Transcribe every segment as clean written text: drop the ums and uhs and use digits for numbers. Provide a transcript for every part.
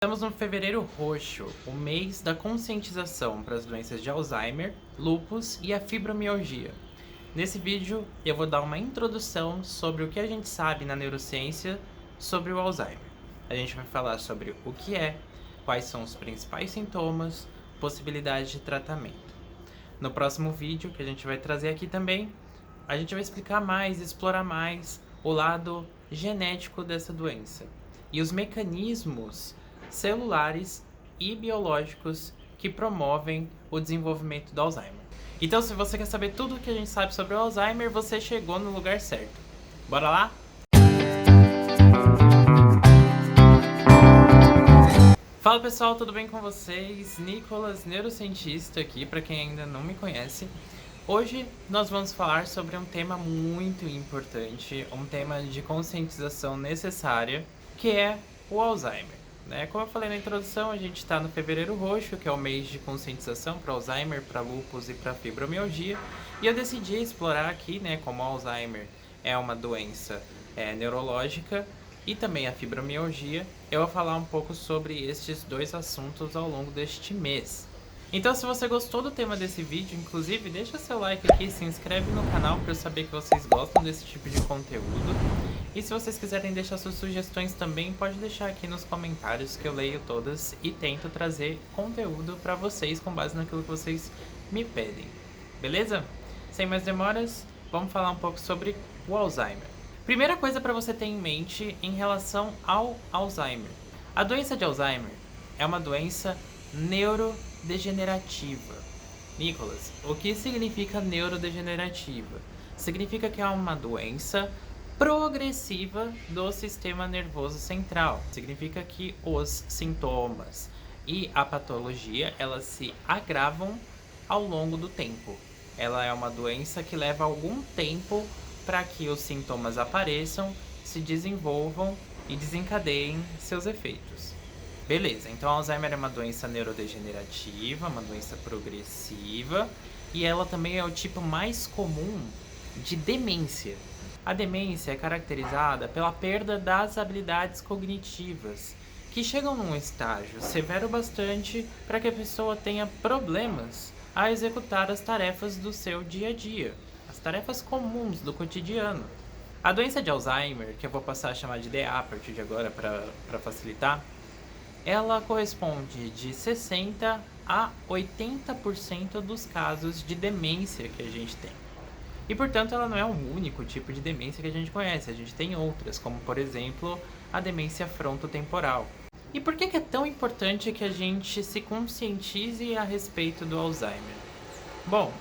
Estamos no Fevereiro Roxo, o mês da conscientização para as doenças de Alzheimer, lúpus e a fibromialgia. Nesse vídeo, eu vou dar uma introdução sobre o que a gente sabe na neurociência sobre o Alzheimer. A gente vai falar sobre o que é, quais são os principais sintomas, possibilidades de tratamento. No próximo vídeo, que a gente vai trazer aqui também, a gente vai explicar mais, explorar mais o lado genético dessa doença e os mecanismos celulares e biológicos que promovem o desenvolvimento do Alzheimer. Então, se você quer saber tudo o que a gente sabe sobre o Alzheimer, você chegou no lugar certo. Bora lá? Fala pessoal, tudo bem com vocês? Nicolas, neurocientista aqui, para quem ainda não me conhece. Hoje nós vamos falar sobre um tema muito importante, um tema de conscientização necessária, que é o Alzheimer. Como eu falei na introdução, a gente está no Fevereiro Roxo, que é o mês de conscientização para Alzheimer, para lúpus e para fibromialgia, e eu decidi explorar aqui, como o Alzheimer é uma doença neurológica e também a fibromialgia, eu vou falar um pouco sobre estes dois assuntos ao longo deste mês. Então, se você gostou do tema desse vídeo, inclusive, deixa seu like aqui, se inscreve no canal para eu saber que vocês gostam desse tipo de conteúdo. E se vocês quiserem deixar suas sugestões também, pode deixar aqui nos comentários que eu leio todas e tento trazer conteúdo para vocês com base naquilo que vocês me pedem. Beleza? Sem mais demoras, vamos falar um pouco sobre o Alzheimer. Primeira coisa para você ter em mente em relação ao Alzheimer. A doença de Alzheimer é uma doença neurodegenerativa. Nicolas, o que significa neurodegenerativa? Significa que é uma doença progressiva do sistema nervoso central. Significa que os sintomas e a patologia, elas se agravam ao longo do tempo. Ela é uma doença que leva algum tempo para que os sintomas apareçam, se desenvolvam e desencadeiem seus efeitos. Beleza, então Alzheimer é uma doença neurodegenerativa, uma doença progressiva, e ela também é o tipo mais comum de demência. A demência é caracterizada pela perda das habilidades cognitivas, que chegam num estágio severo bastante para que a pessoa tenha problemas a executar as tarefas do seu dia a dia, as tarefas comuns do cotidiano. A doença de Alzheimer, que eu vou passar a chamar de DA a partir de agora para facilitar, ela corresponde de 60 a 80% dos casos de demência que a gente tem. E, portanto, ela não é o único tipo de demência que a gente conhece. A gente tem outras, como, por exemplo, a demência frontotemporal. E por que é tão importante que a gente se conscientize a respeito do Alzheimer? Bom,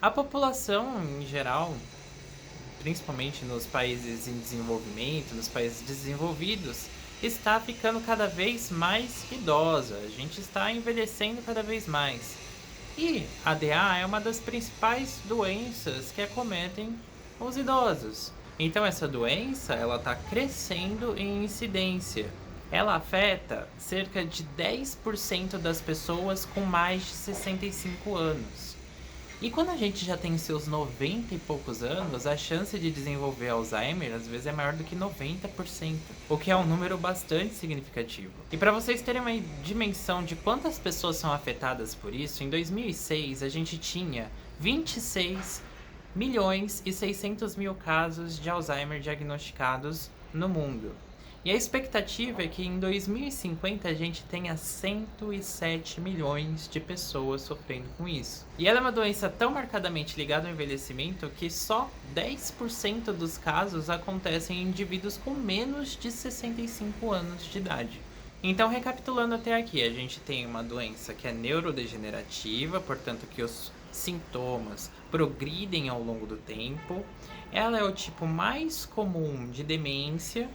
a população em geral, principalmente nos países em desenvolvimento, nos países desenvolvidos, está ficando cada vez mais idosa. A gente está envelhecendo cada vez mais. E a DA é uma das principais doenças que acometem os idosos. Então essa doença, ela está crescendo em incidência. Ela afeta cerca de 10% das pessoas com mais de 65 anos. E quando a gente já tem seus 90 e poucos anos, a chance de desenvolver Alzheimer às vezes é maior do que 90%, o que é um número bastante significativo. E para vocês terem uma dimensão de quantas pessoas são afetadas por isso, em 2006 a gente tinha 26 milhões e 600 mil casos de Alzheimer diagnosticados no mundo. E a expectativa é que em 2050 a gente tenha 107 milhões de pessoas sofrendo com isso. E ela é uma doença tão marcadamente ligada ao envelhecimento que só 10% dos casos acontecem em indivíduos com menos de 65 anos de idade. Então, recapitulando até aqui, a gente tem uma doença que é neurodegenerativa, portanto que os sintomas progridem ao longo do tempo. Ela é o tipo mais comum de demência,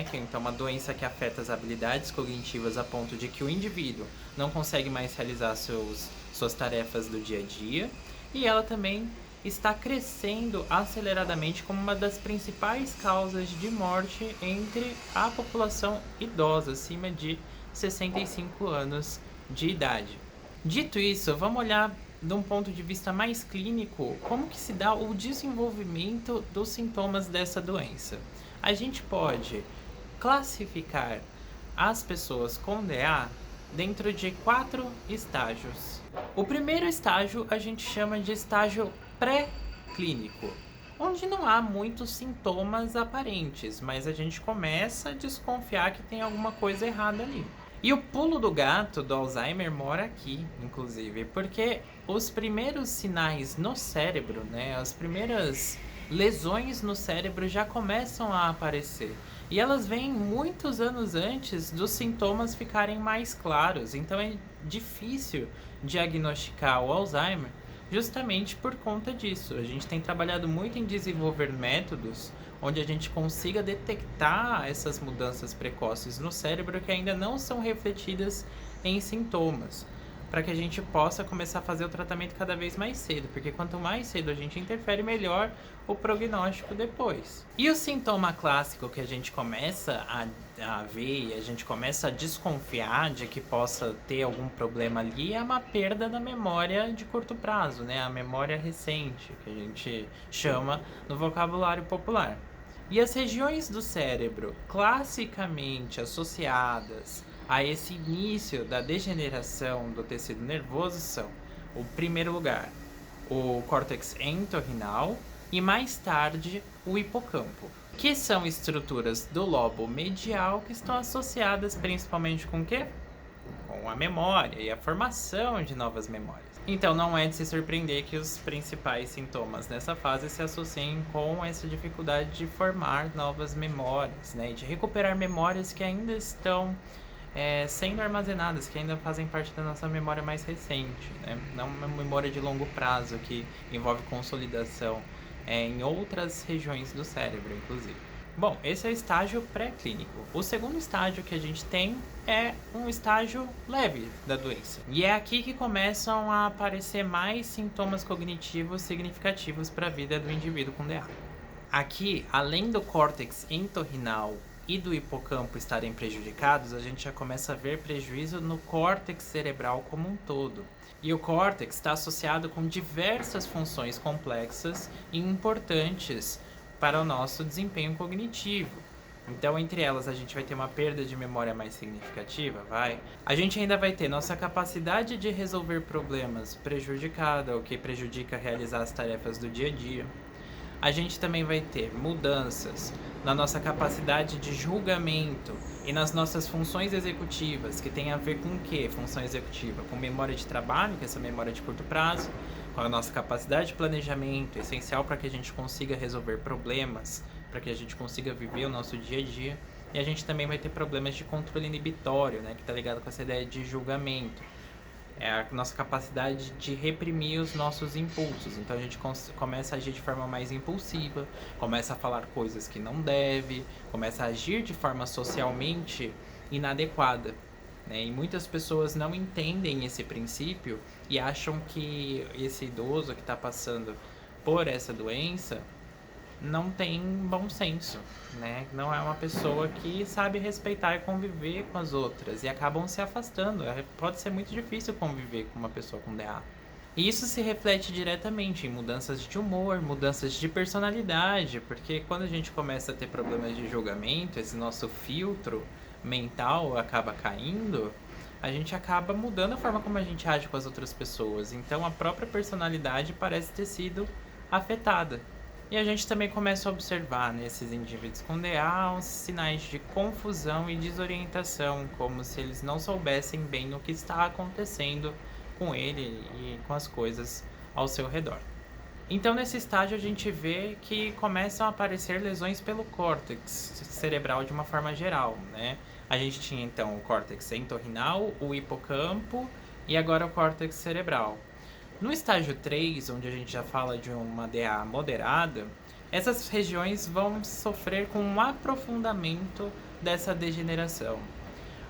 que é então uma doença que afeta as habilidades cognitivas a ponto de que o indivíduo não consegue mais realizar suas tarefas do dia a dia. E ela também está crescendo aceleradamente como uma das principais causas de morte entre a população idosa, acima de 65 anos de idade. Dito isso, vamos olhar de um ponto de vista mais clínico, como que se dá o desenvolvimento dos sintomas dessa doença. A gente pode classificar as pessoas com DA dentro de 4 estágios. O primeiro estágio a gente chama de estágio pré-clínico, onde não há muitos sintomas aparentes, mas a gente começa a desconfiar que tem alguma coisa errada ali. E o pulo do gato do Alzheimer mora aqui, inclusive, porque os primeiros sinais no cérebro, né, as primeiras lesões no cérebro já começam a aparecer. E elas vêm muitos anos antes dos sintomas ficarem mais claros. Então é difícil diagnosticar o Alzheimer justamente por conta disso. A gente tem trabalhado muito em desenvolver métodos onde a gente consiga detectar essas mudanças precoces no cérebro que ainda não são refletidas em sintomas, para que a gente possa começar a fazer o tratamento cada vez mais cedo, porque quanto mais cedo a gente interfere, melhor o prognóstico depois. E o sintoma clássico que a gente começa a ver e a gente começa a desconfiar de que possa ter algum problema ali é uma perda da memória de curto prazo, né? A memória recente, que a gente chama no vocabulário popular. E as regiões do cérebro classicamente associadas a esse início da degeneração do tecido nervoso são, o primeiro lugar, o córtex entorrinal e mais tarde o hipocampo, que são estruturas do lobo medial que estão associadas principalmente com o quê? Com a memória e a formação de novas memórias. Então não é de se surpreender que os principais sintomas nessa fase se associem com essa dificuldade de formar novas memórias, né? E de recuperar memórias que ainda estão sendo armazenadas, que ainda fazem parte da nossa memória mais recente, né? Não uma memória de longo prazo que envolve consolidação em outras regiões do cérebro, inclusive. Bom, esse é o estágio pré-clínico. O segundo estágio que a gente tem é um estágio leve da doença. E é aqui que começam a aparecer mais sintomas cognitivos significativos para a vida do indivíduo com DA. Aqui, além do córtex entorrinal e do hipocampo estarem prejudicados, a gente já começa a ver prejuízo no córtex cerebral como um todo. E o córtex está associado com diversas funções complexas e importantes para o nosso desempenho cognitivo. Então, entre elas, a gente vai ter uma perda de memória mais significativa, A gente ainda vai ter nossa capacidade de resolver problemas prejudicada, o que prejudica realizar as tarefas do dia a dia. A gente também vai ter mudanças na nossa capacidade de julgamento e nas nossas funções executivas, que tem a ver com o quê? Função executiva? Com memória de trabalho, que é essa memória de curto prazo, com a nossa capacidade de planejamento, essencial para que a gente consiga resolver problemas, para que a gente consiga viver o nosso dia a dia. E a gente também vai ter problemas de controle inibitório, né, que está ligado com essa ideia de julgamento. É a nossa capacidade de reprimir os nossos impulsos. Então a gente começa a agir de forma mais impulsiva, começa a falar coisas que não deve, começa a agir de forma socialmente inadequada, né? E muitas pessoas não entendem esse princípio e acham que esse idoso que está passando por essa doença não tem bom senso, né? Não é uma pessoa que sabe respeitar e conviver com as outras e acabam se afastando. Pode ser muito difícil conviver com uma pessoa com DA. E isso se reflete diretamente em mudanças de humor, mudanças de personalidade, porque quando a gente começa a ter problemas de julgamento, esse nosso filtro mental acaba caindo, a gente acaba mudando a forma como a gente age com as outras pessoas. Então a própria personalidade parece ter sido afetada. E a gente também começa a observar nesses indivíduos com DA uns sinais de confusão e desorientação, como se eles não soubessem bem o que está acontecendo com ele e com as coisas ao seu redor. Então, nesse estágio, a gente vê que começam a aparecer lesões pelo córtex cerebral de uma forma geral, né? A gente tinha, então, o córtex entorrinal, o hipocampo e agora o córtex cerebral. No estágio 3, onde a gente já fala de uma DA moderada, essas regiões vão sofrer com um aprofundamento dessa degeneração,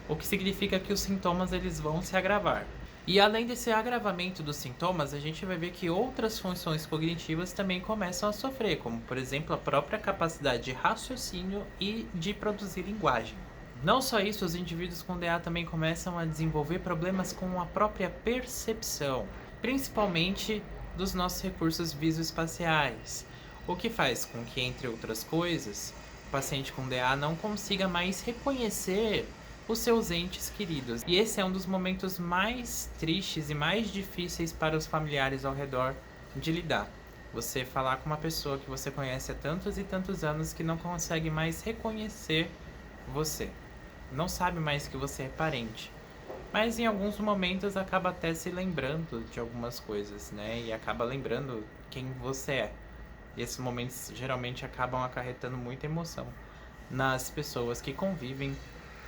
o que significa que os sintomas eles vão se agravar. E além desse agravamento dos sintomas, a gente vai ver que outras funções cognitivas também começam a sofrer, como por exemplo a própria capacidade de raciocínio e de produzir linguagem. Não só isso, os indivíduos com DA também começam a desenvolver problemas com a própria percepção, principalmente dos nossos recursos visoespaciais, o que faz com que, entre outras coisas, o paciente com DA não consiga mais reconhecer os seus entes queridos. E esse é um dos momentos mais tristes e mais difíceis para os familiares ao redor de lidar. Você falar com uma pessoa que você conhece há tantos e tantos anos que não consegue mais reconhecer você. Não sabe mais que você é parente. Mas em alguns momentos acaba até se lembrando de algumas coisas, né? E acaba lembrando quem você é. E esses momentos geralmente acabam acarretando muita emoção nas pessoas que convivem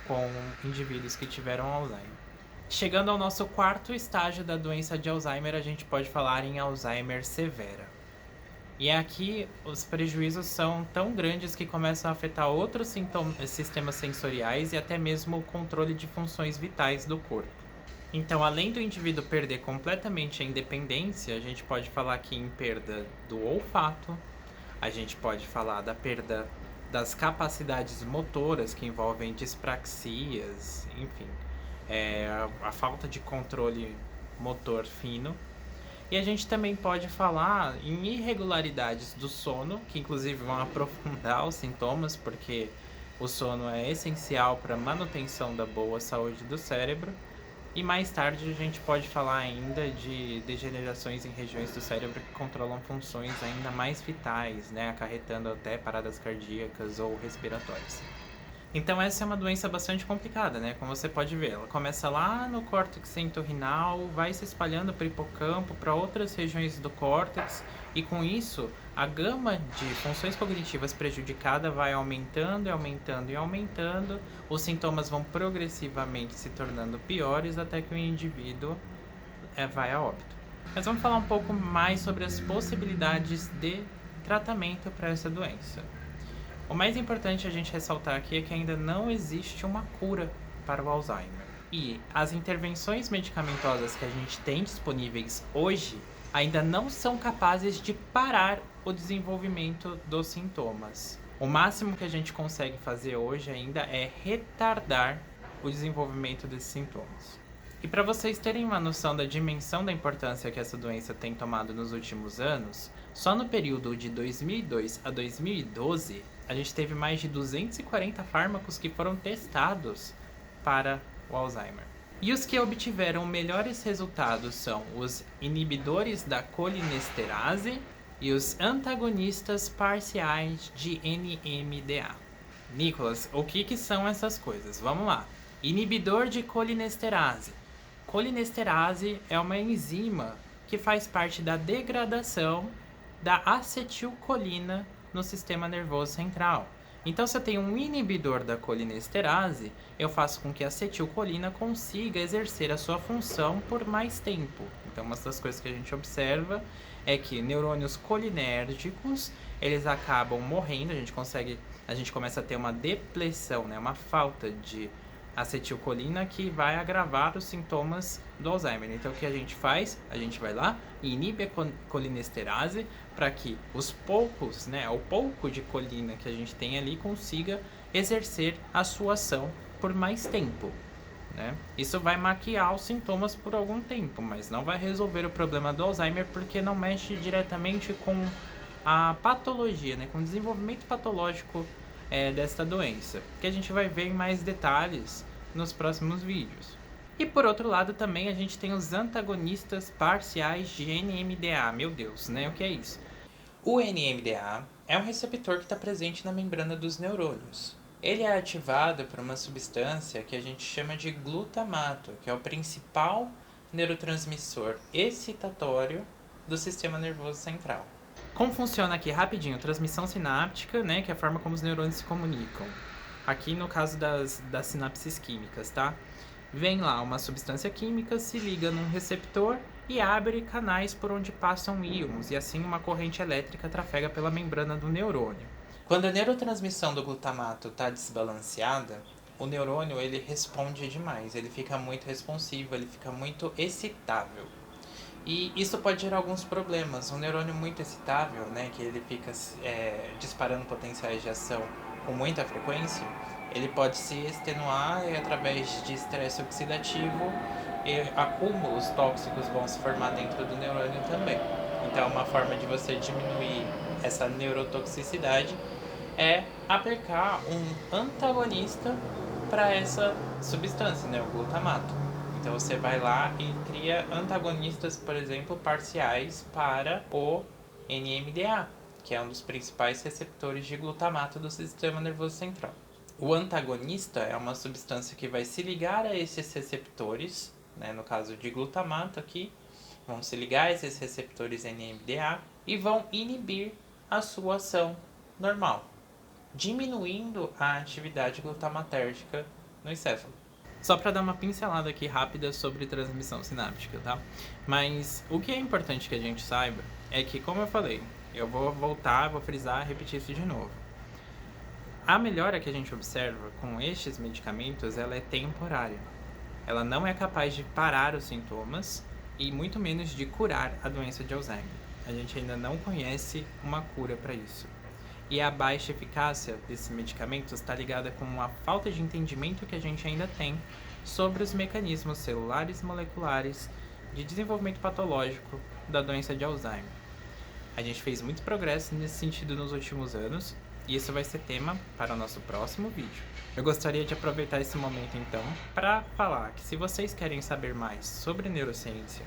com indivíduos que tiveram Alzheimer. Chegando ao nosso quarto estágio da doença de Alzheimer, a gente pode falar em Alzheimer severa. E aqui os prejuízos são tão grandes que começam a afetar outros sistemas sensoriais e até mesmo o controle de funções vitais do corpo. Então, além do indivíduo perder completamente a independência, a gente pode falar aqui em perda do olfato, a gente pode falar da perda das capacidades motoras que envolvem dispraxias, enfim, a falta de controle motor fino. E a gente também pode falar em irregularidades do sono, que inclusive vão aprofundar os sintomas, porque o sono é essencial para a manutenção da boa saúde do cérebro. E mais tarde a gente pode falar ainda de degenerações em regiões do cérebro que controlam funções ainda mais vitais, né, acarretando até paradas cardíacas ou respiratórias. Então essa é uma doença bastante complicada, né? Como você pode ver, ela começa lá no córtex entorrinal, vai se espalhando para o hipocampo, para outras regiões do córtex, e com isso a gama de funções cognitivas prejudicada vai aumentando e aumentando e aumentando, os sintomas vão progressivamente se tornando piores até que o indivíduo vai a óbito. Mas vamos falar um pouco mais sobre as possibilidades de tratamento para essa doença. O mais importante a gente ressaltar aqui é que ainda não existe uma cura para o Alzheimer. E as intervenções medicamentosas que a gente tem disponíveis hoje ainda não são capazes de parar o desenvolvimento dos sintomas. O máximo que a gente consegue fazer hoje ainda é retardar o desenvolvimento desses sintomas. E para vocês terem uma noção da dimensão da importância que essa doença tem tomado nos últimos anos, só no período de 2002 a 2012, a gente teve mais de 240 fármacos que foram testados para o Alzheimer. E os que obtiveram melhores resultados são os inibidores da colinesterase e os antagonistas parciais de NMDA. Nicolas, o que são essas coisas? Vamos lá. Inibidor de colinesterase. Colinesterase é uma enzima que faz parte da degradação da acetilcolina no sistema nervoso central. Então, se eu tenho um inibidor da colinesterase, eu faço com que a acetilcolina consiga exercer a sua função por mais tempo. Então, uma das coisas que a gente observa é que neurônios colinérgicos, eles acabam morrendo, a gente começa a ter uma depressão, né, uma falta de acetilcolina que vai agravar os sintomas do Alzheimer. Então o que a gente faz? A gente vai lá e inibe a colinesterase para que os poucos, né, o pouco de colina que a gente tem ali consiga exercer a sua ação por mais tempo, né? Isso vai maquiar os sintomas por algum tempo, mas não vai resolver o problema do Alzheimer porque não mexe diretamente com a patologia, né, com o desenvolvimento patológico desta doença, que a gente vai ver em mais detalhes nos próximos vídeos. E por outro lado também a gente tem os antagonistas parciais de NMDA. Meu Deus, né? O que é isso? O NMDA é um receptor que está presente na membrana dos neurônios. Ele é ativado por uma substância que a gente chama de glutamato, que é o principal neurotransmissor excitatório do sistema nervoso central. Como funciona aqui rapidinho? Transmissão sináptica, né, que é a forma como os neurônios se comunicam. Aqui no caso das sinapses químicas, tá? Vem lá uma substância química, se liga num receptor e abre canais por onde passam íons, e assim uma corrente elétrica trafega pela membrana do neurônio. Quando a neurotransmissão do glutamato está desbalanceada, o neurônio ele responde demais, ele fica muito responsivo, ele fica muito excitável. E isso pode gerar alguns problemas. Um neurônio muito excitável, né, que ele fica disparando potenciais de ação com muita frequência, ele pode se extenuar e através de estresse oxidativo acúmulos tóxicos vão se formar dentro do neurônio também. Então uma forma de você diminuir essa neurotoxicidade é aplicar um antagonista para essa substância, né, o glutamato. Então você vai lá e cria antagonistas, por exemplo, parciais para o NMDA, que é um dos principais receptores de glutamato do sistema nervoso central. O antagonista é uma substância que vai se ligar a esses receptores, né, no caso de glutamato aqui, vão se ligar a esses receptores NMDA e vão inibir a sua ação normal, diminuindo a atividade glutamatérgica no encéfalo. Só para dar uma pincelada aqui rápida sobre transmissão sináptica, tá? Mas o que é importante que a gente saiba é que, como eu falei, eu vou voltar, vou frisar, repetir isso de novo. A melhora que a gente observa com estes medicamentos, ela é temporária. Ela não é capaz de parar os sintomas e muito menos de curar a doença de Alzheimer. A gente ainda não conhece uma cura para isso. E a baixa eficácia desses medicamentos está ligada com a falta de entendimento que a gente ainda tem sobre os mecanismos celulares e moleculares de desenvolvimento patológico da doença de Alzheimer. A gente fez muito progresso nesse sentido nos últimos anos, e isso vai ser tema para o nosso próximo vídeo. Eu gostaria de aproveitar esse momento então para falar que se vocês querem saber mais sobre neurociência,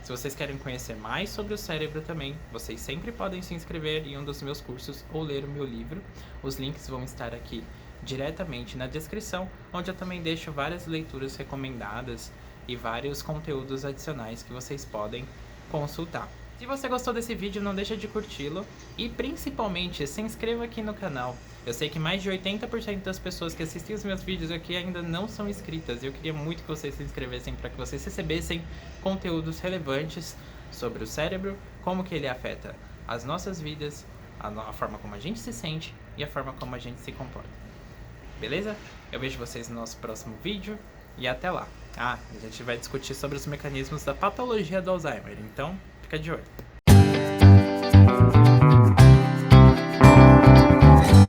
se vocês querem conhecer mais sobre o cérebro também, vocês sempre podem se inscrever em um dos meus cursos ou ler o meu livro. Os links vão estar aqui diretamente na descrição, onde eu também deixo várias leituras recomendadas e vários conteúdos adicionais que vocês podem consultar. Se você gostou desse vídeo, não deixa de curti-lo e principalmente se inscreva aqui no canal. Eu sei que mais de 80% das pessoas que assistem os meus vídeos aqui ainda não são inscritas e eu queria muito que vocês se inscrevessem para que vocês recebessem conteúdos relevantes sobre o cérebro, como que ele afeta as nossas vidas, a forma como a gente se sente e a forma como a gente se comporta. Beleza? Eu vejo vocês no nosso próximo vídeo e até lá. A gente vai discutir sobre os mecanismos da patologia do Alzheimer, então fica de olho.